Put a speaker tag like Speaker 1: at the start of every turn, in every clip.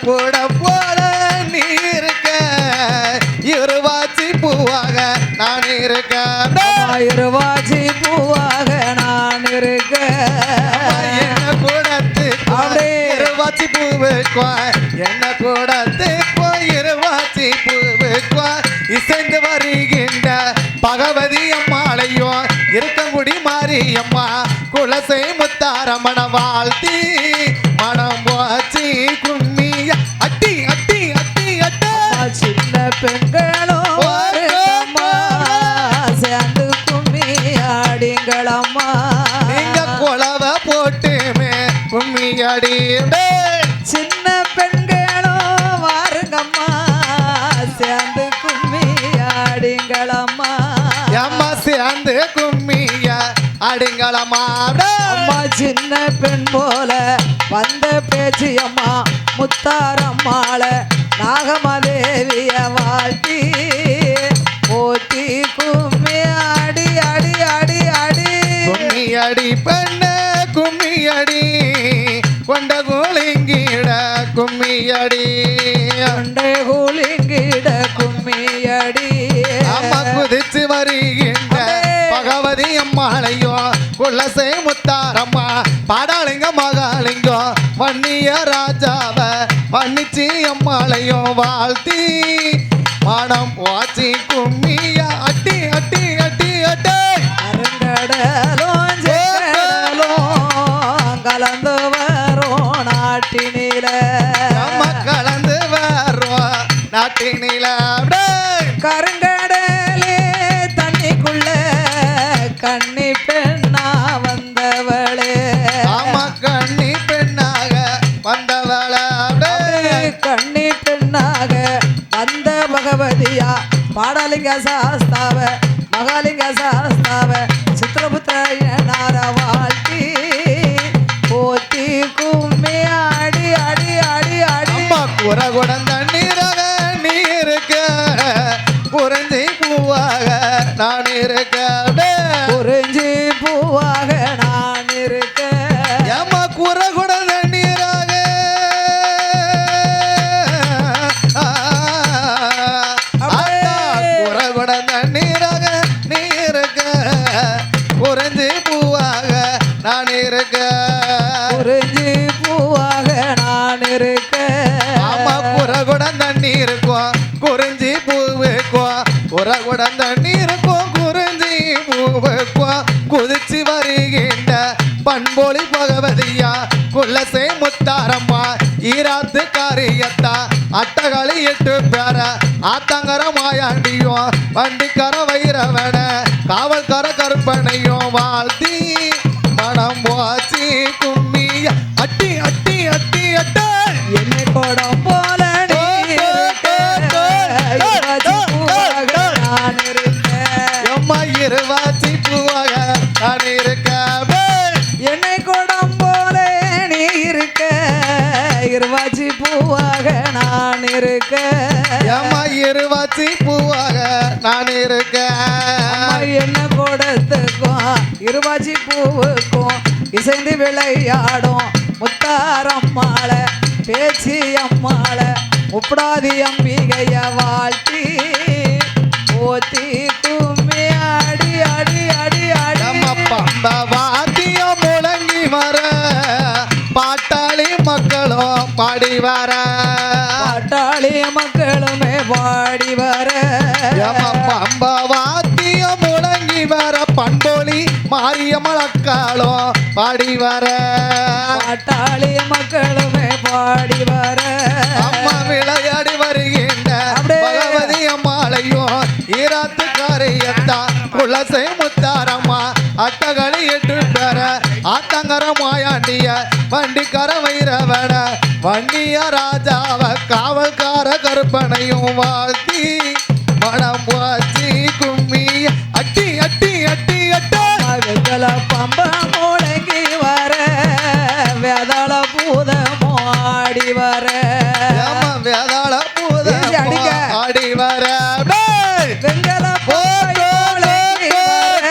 Speaker 1: கூட போல நீ இருக்க இருவாச்சி பூவாக நான் இருக்க
Speaker 2: இருவாச்சி பூவாக நான் இருக்க
Speaker 1: என்ன கூடத்து இருவாச்சி பூவுக்குவா என்ன கூடத்து போய் இருவாச்சி பூவுக்குவா இசைந்து வருகின்ற பகவதி அம்மாளையும் இருக்கங்குடி மாரியம்மா குலசை முத்தாரமண வாழ்த்தி மனம் போச்சி கும்மிய அட்டி அட்டி அட்டி அட்ட
Speaker 2: சின்ன பெண்களும் சேர்ந்து கும்மி ஆடிங்களம்மா
Speaker 1: நீங்க குலவ போட்டுமே கும்மி அடி
Speaker 2: சின்ன பெண்களும் வாருங்கம்மா சேர்ந்து கும்மி ஆடிங்களம்மா
Speaker 1: அம்மா சேர்ந்து கும்மிய அடிங்களம்மா
Speaker 2: அம்மா சின்ன பெண் போல வந்த பேச்சு அம்மா முத்தாரம்மாள நாகமதேவிய வாழ்த்தி போத்தி கும்மி ஆடி அடி அடி அடி
Speaker 1: கும்மி அடி பெண்ண கும்மி அடி கொண்ட கூலிங்கிட கும்மி அடி
Speaker 2: கொண்ட கூலிங்கிட கும்மி அடி
Speaker 1: அம்மா குதிச்சு வருகின்ற பகவதி அம்மாளையோ குலசை முத்தாரம்மா பாடாளிங்க மகாலிங்கம் வன்னிய ராஜாவ வன்னிச்சி அம்மாளையும் வாழ்த்தி மனம் வாச்சி கும்மிய அட்டி அட்டி அட்டி அட்டே
Speaker 2: அருங்கடலும் சேரலும் கலந்து வரும் நாட்டினில
Speaker 1: நம்ம கலந்து வர்றோம் நாட்டினில
Speaker 2: கருங்கடலே தண்ணிக்குள்ள கண்ணி பெண்ணா வந்தவளே
Speaker 1: ஆமா கண்ணி பெண்ணாக வந்தவள
Speaker 2: கண்ணி பெண்ணாக வந்த பகவதியா பாடலிங்க சாஸ்தாவ மகாலிங்க சாஸ்தாவ சித்திரபுத்திரனார வாழ்த்தி போத்தி கும்மி ஆடி அடி அடி அடி
Speaker 1: அம்மா குறகுடன் தண்ணீராக நீ இருக்க புரிஞ்சி பூவாக நான் இருக்க
Speaker 2: குறிஞ்சி பூவாக நான் இருக்க
Speaker 1: ஏமா குறகுடன் தண்ணீராக குறகுடன் தண்ணீராக நீ இருக்க புரிஞ்சி பூவாக நான் இருக்க
Speaker 2: குறிஞ்சி பூவாக நான் இருக்க
Speaker 1: ஆமா குறகுடன் தண்ணி இருக்கும் குறிஞ்சி பூவுக்கும் குறகுடன் தண்ணி இருக்கும் குறிஞ்சி பூவுக்கும் குதிச்சு வருகின்ற பண்பொழி பகவதியா குலசை முத்தாரம்மா ஈராத்து காரியத்தா அட்டகளி 8 பேர ஆத்தங்கர மாயாண்டியும் வண்டிக்கர வைரவன காவல்கர கருப்பனையும் வாழ்த்தி மனம் வாச்சி கும்மிய அட்டி அட்டி அட்டி அட்ட
Speaker 2: என்னை கொடம் போல நீ இருக்க இருவாச்சி பூவாக நான் இருக்க
Speaker 1: எம்மா இருவாச்சி பூவாக நான் இருக்க
Speaker 2: என்னை கொடம் போல நீ இருக்க இருவாச்சி பூவாக நான் இருக்க
Speaker 1: எம்மா இருவாச்சி பூவாக நான் இருக்க
Speaker 2: அம்மா என்ன கொடுத்துக்கும் இருவாச்சி பூவுக்கும் இசைந்து விளையாடும் முத்தாரம்மாள பேச்சி அம்மாள முப்படாதி அம்பிகைய வாழ்த்தி போத்தி கும்மி ஆடி அடி அடி அடி
Speaker 1: நம்ம பம்ப வாத்தியம் முழங்கி வர பாட்டாளி மக்களும் பாடி வர
Speaker 2: பாட்டாளி மக்களுமே பாடி வர
Speaker 1: பம்ப வாத்தியம் முழங்கி வர பண்பொழி மாரியம்மளக்காலும் பாடி வர
Speaker 2: பாட்டாளி மக்களுமே பாடி வர
Speaker 1: அம்மா விளையாடி வருகின்ற பகவதி அம்மாளையும் ஈராத்து காரியத்தா குலசை முத்தாரம்மா அட்டகளி 8 பேர ஆத்தங்கர மாயாண்டிய வண்டிக்கர வைரவன வன்னிய ராஜாவ காவல்கார கருப்பனையும் வாழ்த்தி மனம் வாச்சி கும்மி அட்டி அட்டி அட்டி அட்ட
Speaker 2: பம்ப முழங்கி வர வேதாள பூதமோ ஆடி வர
Speaker 1: வேதாள பூத
Speaker 2: அடிக்க
Speaker 1: ஆடி வர
Speaker 2: வெங்கல முழங்கி வர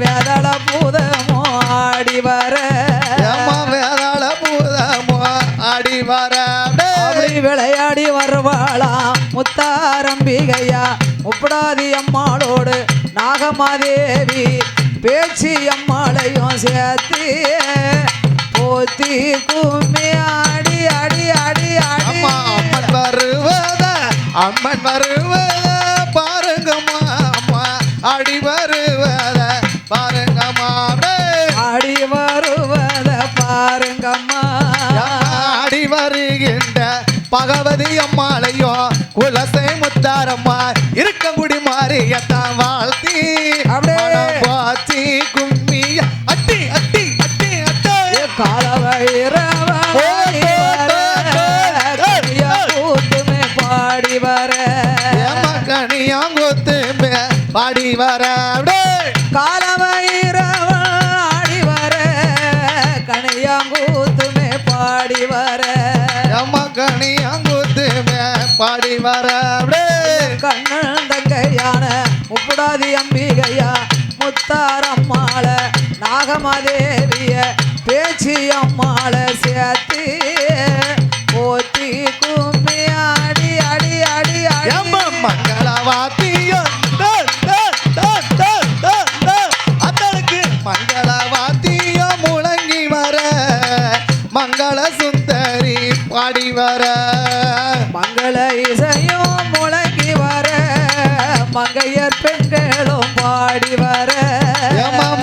Speaker 2: வேதாள பூதமோ ஆடி வர
Speaker 1: வேதாள பூதமோ ஆடி வர
Speaker 2: விளையாடி வருவாளாம் முத்தாரம்பிகையா முப்படாதி அம்மாளோடு நாகமாதேவி பேச்சு அம்மாளையும் சேர்த்து போத்தி கும்மி ஆடி ஆடி ஆடி ஆடி
Speaker 1: அம்மா அம்மன் வருவத அம்மன் வருவத பாருங்கம்மா அம்மா அடி வருவத பாருங்கம்மா
Speaker 2: ஆடி வருவத பாருங்கம்மா
Speaker 1: ஆடி வருகின்ற பகவதி அம்மாளையோ குலசை முத்தாரம்மா இருக்கங்குடி மாறியத்தான் வாழ்த்தி
Speaker 2: அப்படியே.
Speaker 1: மனம் பாத்தி கும்மி அட்டி அட்டி அட்டி அட்டை
Speaker 2: கூத்துமே பாடி வர
Speaker 1: கனியாங்குத்து பாடி வர
Speaker 2: காலவயிரவாடி வர கனியாங்கூத்துமே பாடி வர
Speaker 1: கனியாங்குத்து பாடி வர
Speaker 2: கண்ணன் தங்கையான முப்புடாதி அம்பிகையா முத்தாரம்மாள நாகமாதேவிய பேச்சு அம்மாள சேர்த்து போத்தி கும்மி ஆடி ஆடி ஆடி ஆடி
Speaker 1: மங்களவாத்தியம் அதற்கு மங்களவாத்தியம் முழங்கி வர மங்கள சுந்தரி பாடி வர
Speaker 2: மங்கள இசையும் முழங்கி வர மங்கையர் பெண்களும் பாடி வர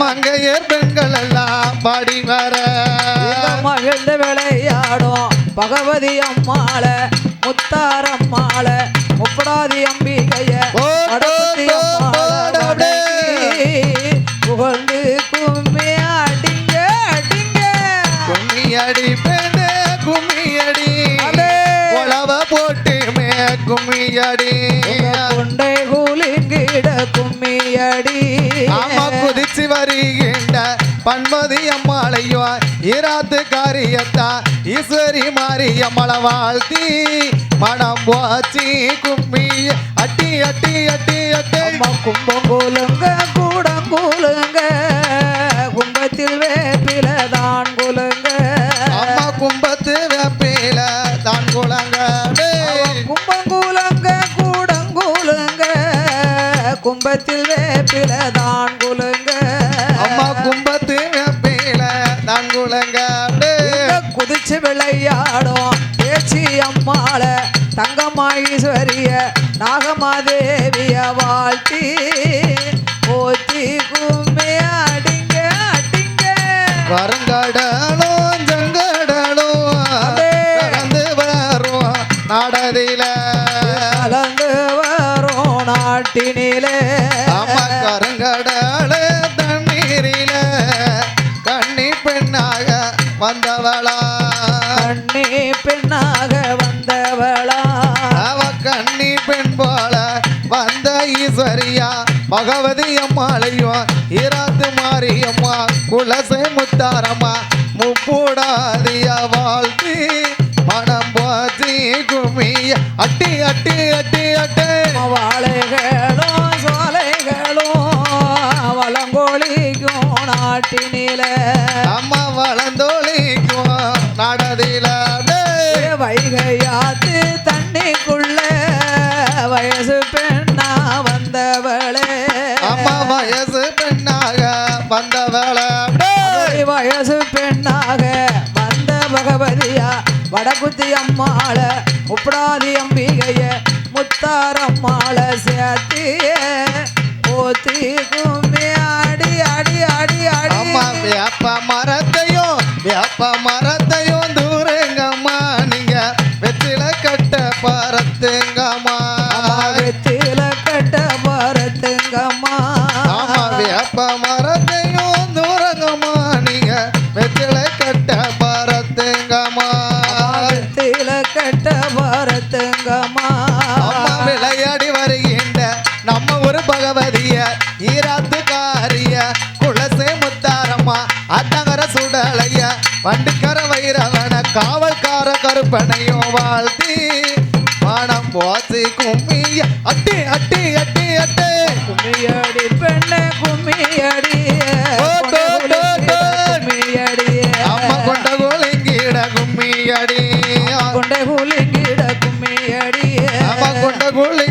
Speaker 1: மங்கையர் பெண்கள் எல்லாம் பாடி வர
Speaker 2: மகிழ்ந்து விளையாடும் பகவதி அம்மாள முத்தாரம்மாள முப்படாதி அம்பிகைய வடபுத்தி அம்மாள வணங்கி புகழ்ந்து கும்மி அடிங்க அடிங்க
Speaker 1: கும்மி அடி பெண்ணே கும்மி அடி
Speaker 2: அடே.
Speaker 1: உழவ போட்டு கும்மி அடி
Speaker 2: கொண்டை கூலிங்கிட கும்மி அடி
Speaker 1: ஆமா குதிச்சு வருகின்ற பன்மதி அம்மாளையோ ஈராத்து காரியத்தா ஈஸ்வரி மாரியம்மள வாழ்த்தி மனம் போச்சி கும்மி அட்டி அட்டி அட்டி அட்டி
Speaker 2: கும்பம் கூலுங்க கூடம் கூலுங்க கும்பத்தில் வேப்பில தான் கூலுங்க
Speaker 1: அம்மா கும்பத்து வேப்பில தான் குளங்க
Speaker 2: கும்பம் கூலுங்க கூடம் கூலுங்க கும்பத்தில் வேப்பில தான் கூலுங்க
Speaker 1: அம்மா கும்பத்து வேப்பில தான் குளங்க
Speaker 2: குதிச்சு விளையாடும் பேச்சி அம்மாள தங்கமாஈஸ்வரிய நாகமாதேவிய வாழ்த்தி போத்தி கும்மி அடிங்க அடிங்க
Speaker 1: வரங்கடலும் ஜங்கடலும் கலந்து வரும் நாடதில
Speaker 2: கலந்து வரும் நாட்டினிலே
Speaker 1: அம்மா கருங்கடல தண்ணீரில கண்ணி பெண்ணாக வந்தவளா
Speaker 2: கண்ணி பெண்ணாக வந்தவளா
Speaker 1: அவ கண்ணி பெண் போல வந்த ஈஸ்வரியா பகவதி அம்மாளையோ ஈராத்து மாரியம்மா குலசை முத்தாரம்மா முப்பூடாதிய வாழ்த்தி மனம் போச்சி கும்மிய அட்டி அட்டி அட்டி அட்டி
Speaker 2: வாழைகளும் சோலைகளும் வளங்கொழிக்கும் நாட்டினிலே
Speaker 1: அம்மா வளந்தோழிக்கும் நாடதில
Speaker 2: வைகையாத்து தண்ணிக்குள்ள வயசு பெண்ணா வந்தவளே
Speaker 1: அம்மா வயசு பெண்ணாக வந்தவள
Speaker 2: வயசு பெண்ணாக வந்த பகவதியா வடகுத்தி அம்மாள முப்படாதி அம்பிகைய முத்தாரம்மாள சேர்த்து போத்தி கும்மி ஆடி ஆடி ஆடி ஆடி
Speaker 1: அம்மா வேப்ப மரத்தையும் தூரங்கம்மா நீங்க வெற்றில கட்ட பரத்துங்கம்மா
Speaker 2: வெத்தில கட்ட பரத்துங்கம்மா
Speaker 1: ஆமா வேப்ப மரத்தையும் தூரங்கம்மா நீங்க வெற்றில கட்ட பரத்துங்கம்மா
Speaker 2: வெத்தில கட்ட பரத்துங்கம்மா
Speaker 1: அம்மா விளையாடி வருகின்ற நம்ம ஒரு பகவதிய ஈராத்து காரிய குலசை முத்தாரம்மா அத்தங்கர சுடலைய வண்டிக்கர வைரவன காவல்கார கருப்பனையும் வாழ்த்தி மனம் போச்சு கும்மிய அட்டி அட்டி அட்டி அட்டி
Speaker 2: கும்மியடி பெண்ணே கும்மியடி கும்மியடி
Speaker 1: அம்மா கொண்ட கோலிங்கிட கும்மியடி
Speaker 2: கொண்டை குலுங்கிட கும்மியடி
Speaker 1: ஆமா கொண்ட கோழி